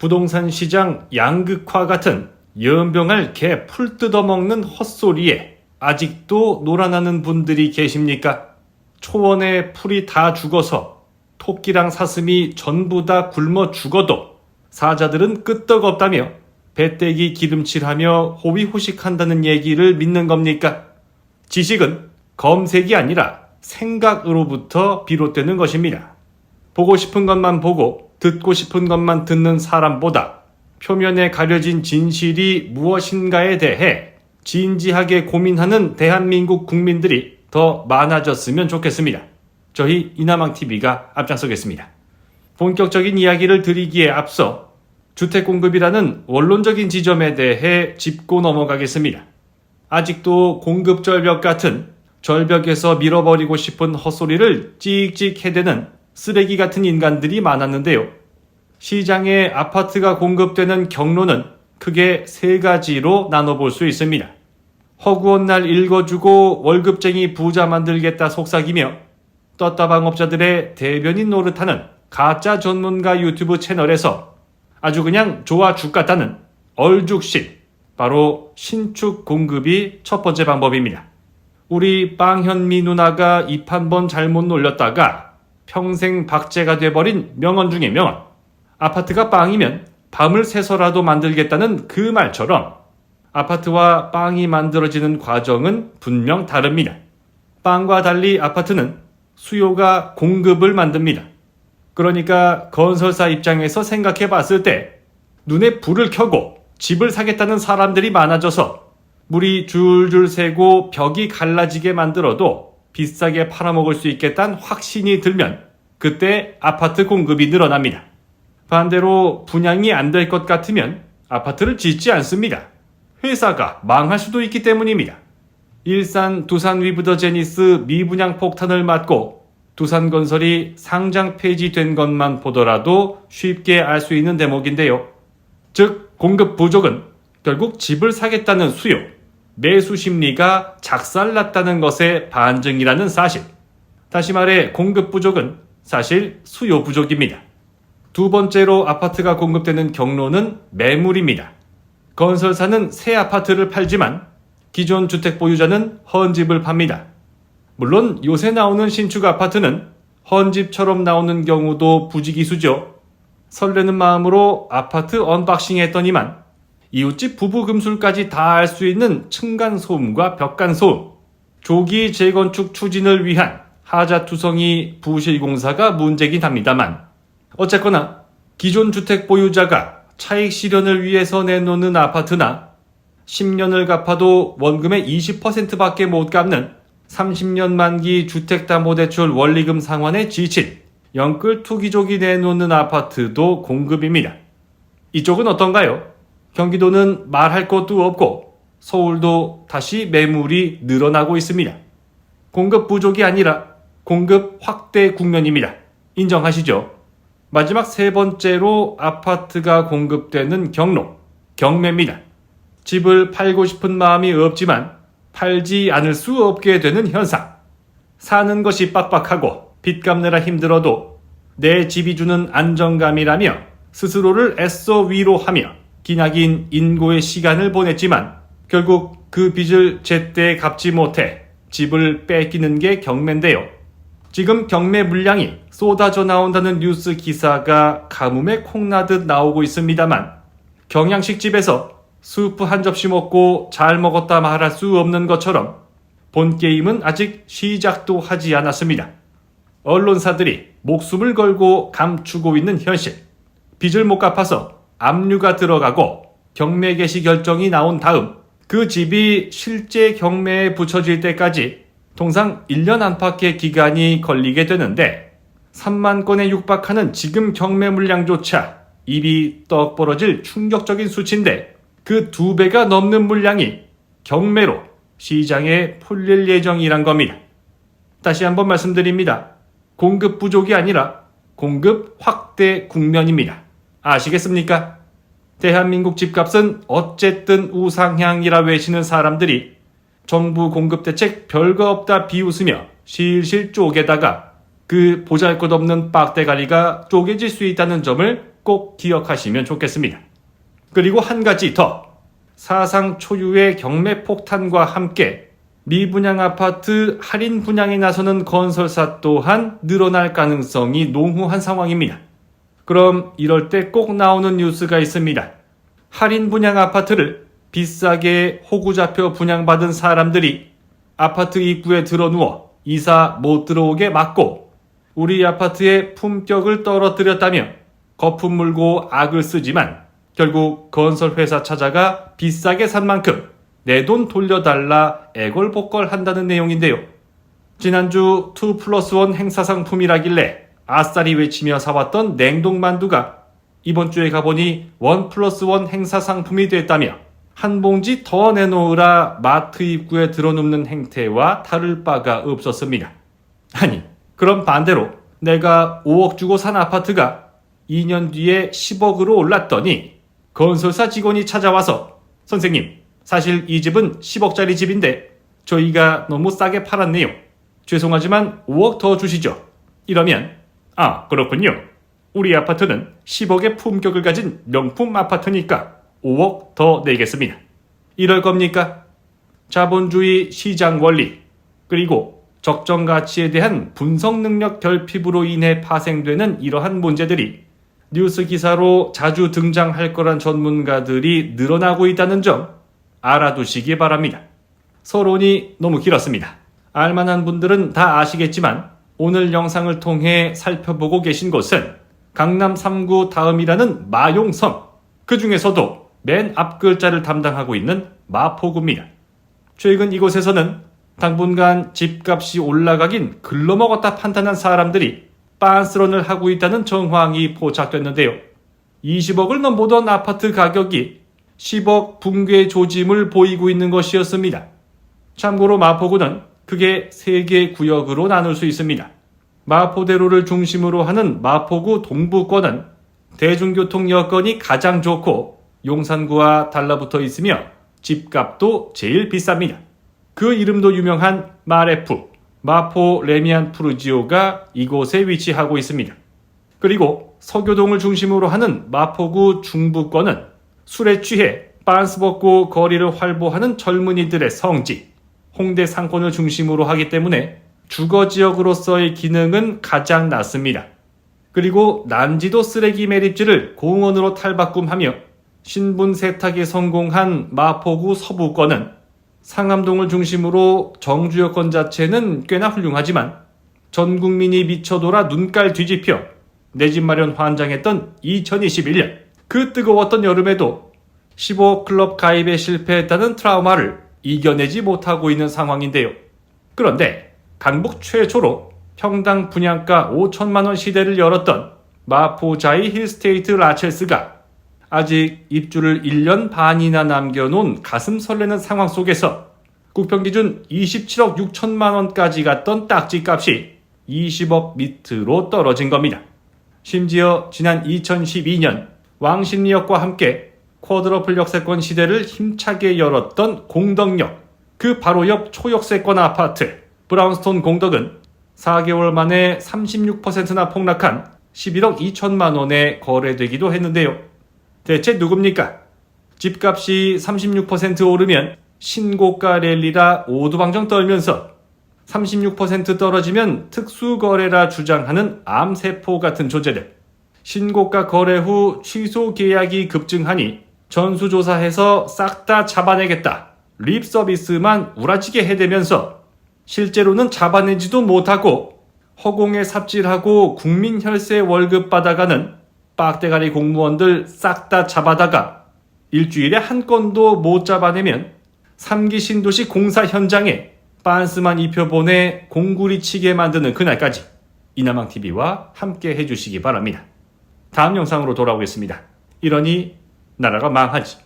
부동산 시장 양극화 같은 연병알 개 풀 뜯어먹는 헛소리에 아직도 놀아나는 분들이 계십니까? 초원에 풀이 다 죽어서 토끼랑 사슴이 전부 다 굶어 죽어도 사자들은 끄떡없다며 배때기 기름칠하며 호위호식한다는 얘기를 믿는 겁니까? 지식은 검색이 아니라 생각으로부터 비롯되는 것입니다. 보고 싶은 것만 보고 듣고 싶은 것만 듣는 사람보다 표면에 가려진 진실이 무엇인가에 대해 진지하게 고민하는 대한민국 국민들이 더 많아졌으면 좋겠습니다. 저희 이나망TV가 앞장서겠습니다. 본격적인 이야기를 드리기에 앞서 주택공급이라는 원론적인 지점에 대해 짚고 넘어가겠습니다. 아직도 공급절벽 같은 절벽에서 밀어버리고 싶은 헛소리를 찍찍 해대는 쓰레기 같은 인간들이 많았는데요. 시장에 아파트가 공급되는 경로는 크게 세 가지로 나눠볼 수 있습니다. 허구한 날 읽어주고 월급쟁이 부자 만들겠다 속삭이며 떴다방업자들의 대변인 노릇하는 가짜 전문가 유튜브 채널에서 아주 그냥 좋아 죽겠다는 얼죽신, 바로 신축 공급이 첫 번째 방법입니다. 우리 빵현미 누나가 입 한 번 잘못 놀렸다가 평생 박제가 돼버린 명언 중에 명언. 아파트가 빵이면 밤을 새서라도 만들겠다는 그 말처럼 아파트와 빵이 만들어지는 과정은 분명 다릅니다. 빵과 달리 아파트는 수요가 공급을 만듭니다. 그러니까 건설사 입장에서 생각해 봤을 때 눈에 불을 켜고 집을 사겠다는 사람들이 많아져서 물이 줄줄 새고 벽이 갈라지게 만들어도 비싸게 팔아먹을 수 있겠다는 확신이 들면 그때 아파트 공급이 늘어납니다. 반대로 분양이 안 될 것 같으면 아파트를 짓지 않습니다. 회사가 망할 수도 있기 때문입니다. 일산 두산 위브더제니스 미분양 폭탄을 맞고 두산건설이 상장 폐지된 것만 보더라도 쉽게 알 수 있는 대목인데요. 즉 공급 부족은 결국 집을 사겠다는 수요, 매수 심리가 작살났다는 것의 반증이라는 사실. 다시 말해 공급 부족은 사실 수요 부족입니다. 두 번째로 아파트가 공급되는 경로는 매물입니다. 건설사는 새 아파트를 팔지만 기존 주택 보유자는 헌집을 팝니다. 물론 요새 나오는 신축 아파트는 헌집처럼 나오는 경우도 부지기수죠. 설레는 마음으로 아파트 언박싱 했더니만 이웃집 부부 금술까지 다 알 수 있는 층간소음과 벽간소음, 조기 재건축 추진을 위한 하자투성이 부실공사가 문제긴 합니다만 어쨌거나 기존 주택 보유자가 차익 실현을 위해서 내놓는 아파트나 10년을 갚아도 원금의 20%밖에 못 갚는 30년 만기 주택담보대출 원리금 상환에 지친 영끌 투기족이 내놓는 아파트도 공급입니다. 이쪽은 어떤가요? 경기도는 말할 것도 없고 서울도 다시 매물이 늘어나고 있습니다. 공급 부족이 아니라 공급 확대 국면입니다. 인정하시죠? 마지막 세 번째로 아파트가 공급되는 경로, 경매입니다. 집을 팔고 싶은 마음이 없지만 팔지 않을 수 없게 되는 현상. 사는 것이 빡빡하고 빚 갚느라 힘들어도 내 집이 주는 안정감이라며 스스로를 애써 위로하며 기나긴 인고의 시간을 보냈지만 결국 그 빚을 제때 갚지 못해 집을 뺏기는 게 경매인데요. 지금 경매 물량이 쏟아져 나온다는 뉴스 기사가 가뭄에 콩나듯 나오고 있습니다만 경양식집에서 수프 한 접시 먹고 잘 먹었다 말할 수 없는 것처럼 본 게임은 아직 시작도 하지 않았습니다. 언론사들이 목숨을 걸고 감추고 있는 현실. 빚을 못 갚아서 압류가 들어가고 경매 개시 결정이 나온 다음 그 집이 실제 경매에 붙여질 때까지 통상 1년 안팎의 기간이 걸리게 되는데 3만 건에 육박하는 지금 경매 물량조차 입이 떡 벌어질 충격적인 수치인데 그 2배가 넘는 물량이 경매로 시장에 풀릴 예정이란 겁니다. 다시 한번 말씀드립니다. 공급 부족이 아니라 공급 확대 국면입니다. 아시겠습니까? 대한민국 집값은 어쨌든 우상향이라 외치는 사람들이 정부 공급대책 별거 없다 비웃으며 실실 쪼개다가 그 보잘것없는 빡대가리가 쪼개질 수 있다는 점을 꼭 기억하시면 좋겠습니다. 그리고 한 가지 더. 사상 초유의 경매 폭탄과 함께 미분양 아파트 할인 분양에 나서는 건설사 또한 늘어날 가능성이 농후한 상황입니다. 그럼 이럴 때 꼭 나오는 뉴스가 있습니다. 할인 분양 아파트를 비싸게 호구 잡혀 분양받은 사람들이 아파트 입구에 드러누워 이사 못 들어오게 막고 우리 아파트의 품격을 떨어뜨렸다며 거품 물고 악을 쓰지만 결국 건설회사 찾아가 비싸게 산 만큼 내 돈 돌려달라 애걸복걸한다는 내용인데요. 지난주 2+1 행사 상품이라길래 아싸리 외치며 사왔던 냉동만두가 이번 주에 가보니 1+1 행사 상품이 됐다며 한 봉지 더 내놓으라 마트 입구에 들어눕는 행태와 다를 바가 없었습니다. 아니, 그럼 반대로 내가 5억 주고 산 아파트가 2년 뒤에 10억으로 올랐더니 건설사 직원이 찾아와서 선생님, 사실 이 집은 10억짜리 집인데 저희가 너무 싸게 팔았네요. 죄송하지만 5억 더 주시죠. 이러면 그렇군요. 우리 아파트는 10억의 품격을 가진 명품 아파트니까 5억 더 내겠습니다. 이럴 겁니까? 자본주의 시장 원리 그리고 적정 가치에 대한 분석 능력 결핍으로 인해 파생되는 이러한 문제들이 뉴스 기사로 자주 등장할 거란 전문가들이 늘어나고 있다는 점 알아두시기 바랍니다. 서론이 너무 길었습니다. 알만한 분들은 다 아시겠지만 오늘 영상을 통해 살펴보고 계신 곳은 강남 3구 다음이라는 마용성, 그 중에서도 맨 앞 글자를 담당하고 있는 마포구입니다. 최근 이곳에서는 당분간 집값이 올라가긴 글러먹었다 판단한 사람들이 빤스런을 하고 있다는 정황이 포착됐는데요. 20억을 넘보던 아파트 가격이 10억 붕괴 조짐을 보이고 있는 것이었습니다. 참고로 마포구는 크게 3개 구역으로 나눌 수 있습니다. 마포대로를 중심으로 하는 마포구 동부권은 대중교통 여건이 가장 좋고 용산구와 달라붙어 있으며 집값도 제일 비쌉니다. 그 이름도 유명한 마레프, 마포 레미안 푸르지오가 이곳에 위치하고 있습니다. 그리고 서교동을 중심으로 하는 마포구 중부권은 술에 취해 빤스 벗고 거리를 활보하는 젊은이들의 성지, 홍대 상권을 중심으로 하기 때문에 주거지역으로서의 기능은 가장 낮습니다. 그리고 난지도 쓰레기 매립지를 공원으로 탈바꿈하며 신분 세탁에 성공한 마포구 서부권은 상암동을 중심으로 정주 여건 자체는 꽤나 훌륭하지만 전 국민이 미쳐돌아 눈깔 뒤집혀 내 집 마련 환장했던 2021년 그 뜨거웠던 여름에도 15억 클럽 가입에 실패했다는 트라우마를 이겨내지 못하고 있는 상황인데요. 그런데 강북 최초로 평당 분양가 5천만원 시대를 열었던 마포자이 힐스테이트 라첼스가 아직 입주를 1년 반이나 남겨놓은 가슴 설레는 상황 속에서 국평기준 27억 6천만 원까지 갔던 딱지값이 20억 밑으로 떨어진 겁니다. 심지어 지난 2012년 왕십리역과 함께 쿼드러플 역세권 시대를 힘차게 열었던 공덕역, 그 바로 옆 초역세권 아파트 브라운스톤 공덕은 4개월 만에 36%나 폭락한 11억 2천만 원에 거래되기도 했는데요. 대체 누굽니까? 집값이 36% 오르면 신고가 랠리라 오두방정 떨면서 36% 떨어지면 특수거래라 주장하는 암세포 같은 존재들. 신고가 거래 후 취소 계약이 급증하니 전수조사해서 싹 다 잡아내겠다. 립 서비스만 우라지게 해대면서 실제로는 잡아내지도 못하고 허공에 삽질하고 국민 혈세 월급 받아가는 빡대가리 공무원들 싹 다 잡아다가 일주일에 한 건도 못 잡아내면 3기 신도시 공사 현장에 빤스만 입혀보내 공구리 치게 만드는 그날까지 이나망TV와 함께 해주시기 바랍니다. 다음 영상으로 돌아오겠습니다. 이러니 나라가 망하지.